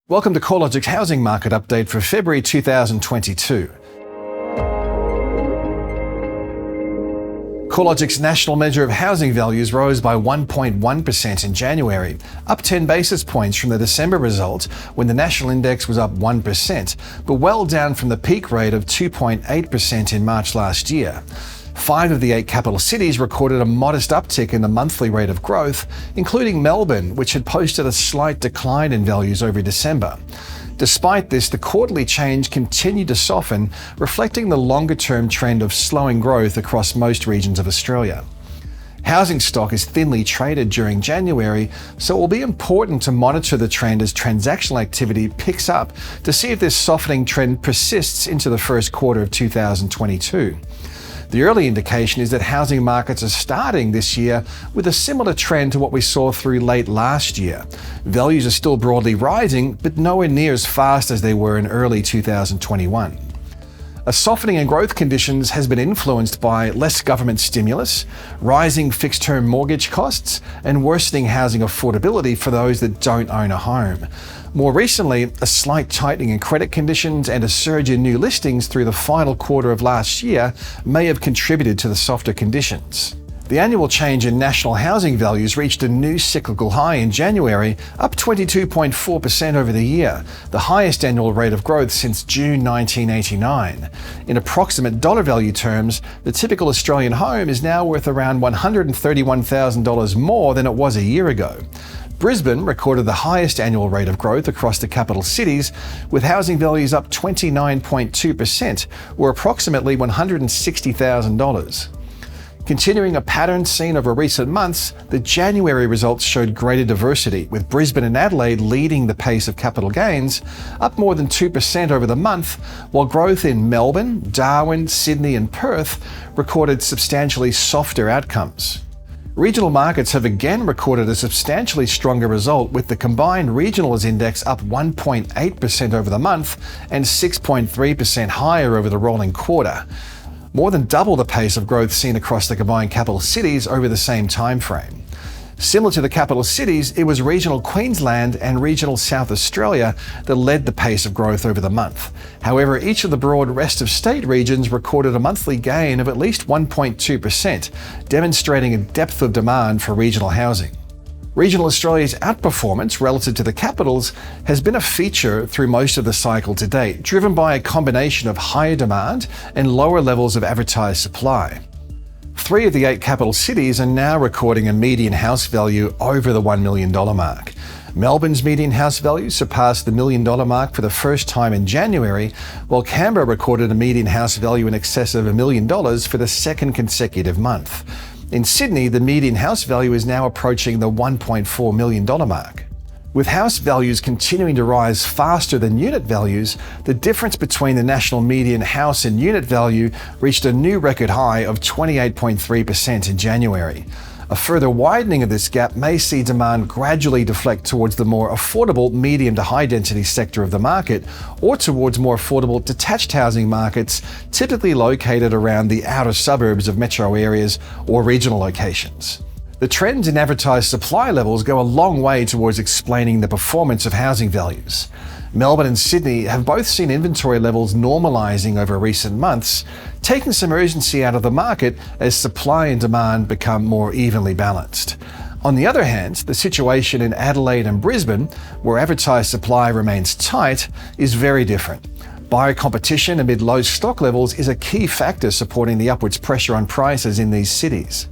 Welcome to CoreLogic's housing market update for February 2022. CoreLogic's national measure of housing values rose by 1.1% in January, up 10 basis points from the December result when the national index was up 1%, but well down from the peak rate of 2.8% in March last year. 5 of the 8 capital cities recorded a modest uptick in the monthly rate of growth, including Melbourne, which had posted a slight decline in values over December. Despite this, the quarterly change continued to soften, reflecting the longer-term trend of slowing growth across most regions of Australia. Housing stock is thinly traded during January, so it will be important to monitor the trend as transactional activity picks up to see if this softening trend persists into the first quarter of 2022. The early indication is that housing markets are starting this year with a similar trend to what we saw through late last year. Values are still broadly rising, but nowhere near as fast as they were in early 2021. A softening in growth conditions has been influenced by less government stimulus, rising fixed-term mortgage costs, and worsening housing affordability for those that don't own a home. More recently, a slight tightening in credit conditions and a surge in new listings through the final quarter of last year may have contributed to the softer conditions. The annual change in national housing values reached a new cyclical high in January, up 22.4% over the year, the highest annual rate of growth since June 1989. In approximate dollar value terms, the typical Australian home is now worth around $131,000 more than it was a year ago. Brisbane recorded the highest annual rate of growth across the capital cities, with housing values up 29.2%, or approximately $160,000. Continuing a pattern seen over recent months, the January results showed greater diversity, with Brisbane and Adelaide leading the pace of capital gains, up more than 2% over the month, while growth in Melbourne, Darwin, Sydney and Perth recorded substantially softer outcomes. Regional markets have again recorded a substantially stronger result, with the combined regionals index up 1.8% over the month and 6.3% higher over the rolling quarter, more than double the pace of growth seen across the combined capital cities over the same time frame. Similar to the capital cities, it was regional Queensland and regional South Australia that led the pace of growth over the month. However, each of the broad rest of state regions recorded a monthly gain of at least 1.2%, demonstrating a depth of demand for regional housing. Regional Australia's outperformance relative to the capitals has been a feature through most of the cycle to date, driven by a combination of higher demand and lower levels of advertised supply. 3 of the 8 capital cities are now recording a median house value over the $1 million mark. Melbourne's median house value surpassed the $1 million mark for the first time in January, while Canberra recorded a median house value in excess of $1 million for the second consecutive month. In Sydney, the median house value is now approaching the $1.4 million mark. With house values continuing to rise faster than unit values, the difference between the national median house and unit value reached a new record high of 28.3% in January. A further widening of this gap may see demand gradually deflect towards the more affordable medium to high density sector of the market, or towards more affordable detached housing markets typically located around the outer suburbs of metro areas or regional locations. The trends in advertised supply levels go a long way towards explaining the performance of housing values. Melbourne and Sydney have both seen inventory levels normalising over recent months, taking some urgency out of the market as supply and demand become more evenly balanced. On the other hand, the situation in Adelaide and Brisbane, where advertised supply remains tight, is very different. Buyer competition amid low stock levels is a key factor supporting the upwards pressure on prices in these cities.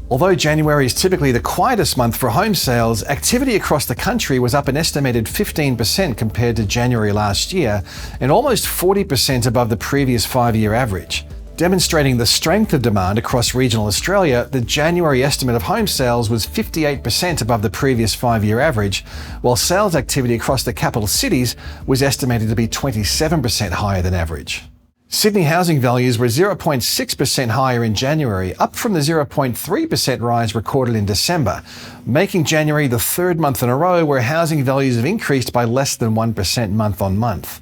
Although January is typically the quietest month for home sales, activity across the country was up an estimated 15% compared to January last year, and almost 40% above the previous 5-year average. Demonstrating the strength of demand across regional Australia, the January estimate of home sales was 58% above the previous 5-year average, while sales activity across the capital cities was estimated to be 27% higher than average. Sydney housing values were 0.6% higher in January, up from the 0.3% rise recorded in December, making January the 3rd month in a row where housing values have increased by less than 1% month on month.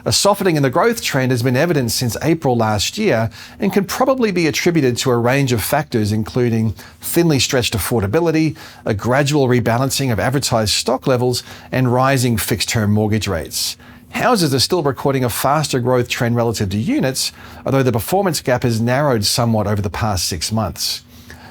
A softening in the growth trend has been evident since April last year and can probably be attributed to a range of factors including thinly stretched affordability, a gradual rebalancing of advertised stock levels, and rising fixed-term mortgage rates. Houses are still recording a faster growth trend relative to units, although the performance gap has narrowed somewhat over the past 6 months.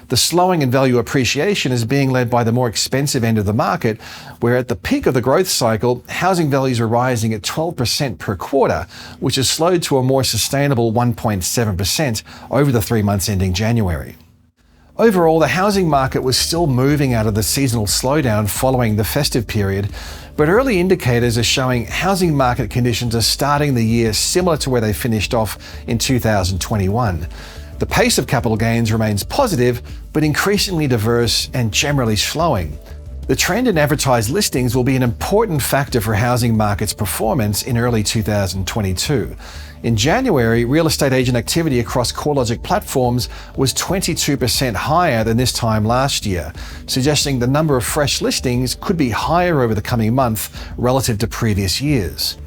The slowing in value appreciation is being led by the more expensive end of the market, where at the peak of the growth cycle, housing values were rising at 12% per quarter, which has slowed to a more sustainable 1.7% over the 3 months ending January. Overall, the housing market was still moving out of the seasonal slowdown following the festive period, but early indicators are showing housing market conditions are starting the year similar to where they finished off in 2021. The pace of capital gains remains positive, but increasingly diverse and generally slowing. The trend in advertised listings will be an important factor for housing markets' performance in early 2022. In January, real estate agent activity across CoreLogic platforms was 22% higher than this time last year, suggesting the number of fresh listings could be higher over the coming month relative to previous years.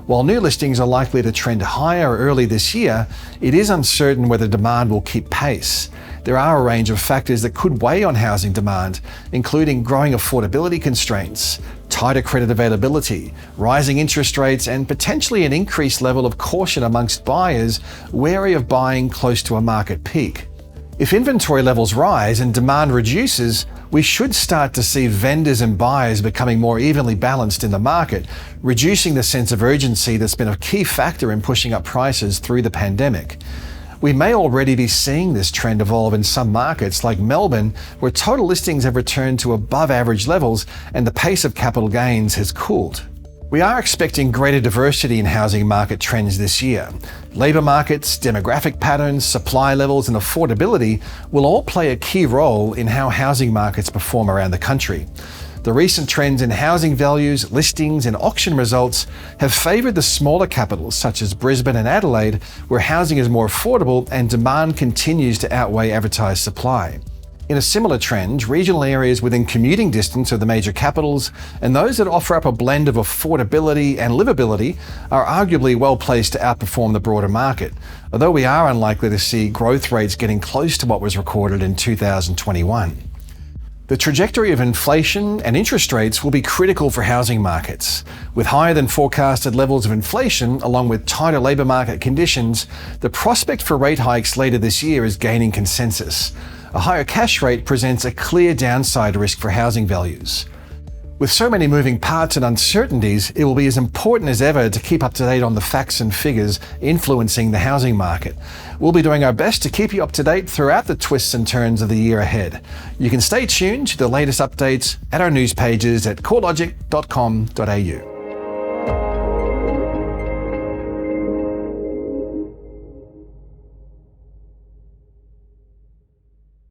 While new listings are likely to trend higher early this year, it is uncertain whether demand will keep pace. There are a range of factors that could weigh on housing demand, including growing affordability constraints, tighter credit availability, rising interest rates, and potentially an increased level of caution amongst buyers wary of buying close to a market peak. If inventory levels rise and demand reduces, we should start to see vendors and buyers becoming more evenly balanced in the market, reducing the sense of urgency that's been a key factor in pushing up prices through the pandemic. We may already be seeing this trend evolve in some markets like Melbourne, where total listings have returned to above average levels and the pace of capital gains has cooled. We are expecting greater diversity in housing market trends this year. Labour markets, demographic patterns, supply levels, and affordability will all play a key role in how housing markets perform around the country. The recent trends in housing values, listings, and auction results have favoured the smaller capitals such as Brisbane and Adelaide, where housing is more affordable and demand continues to outweigh advertised supply. In a similar trend, regional areas within commuting distance of the major capitals and those that offer up a blend of affordability and livability are arguably well placed to outperform the broader market, although we are unlikely to see growth rates getting close to what was recorded in 2021. The trajectory of inflation and interest rates will be critical for housing markets. With higher than forecasted levels of inflation, along with tighter labour market conditions, the prospect for rate hikes later this year is gaining consensus. A higher cash rate presents a clear downside risk for housing values. With so many moving parts and uncertainties, it will be as important as ever to keep up to date on the facts and figures influencing the housing market. We'll be doing our best to keep you up to date throughout the twists and turns of the year ahead. You can stay tuned to the latest updates at our news pages at corelogic.com.au.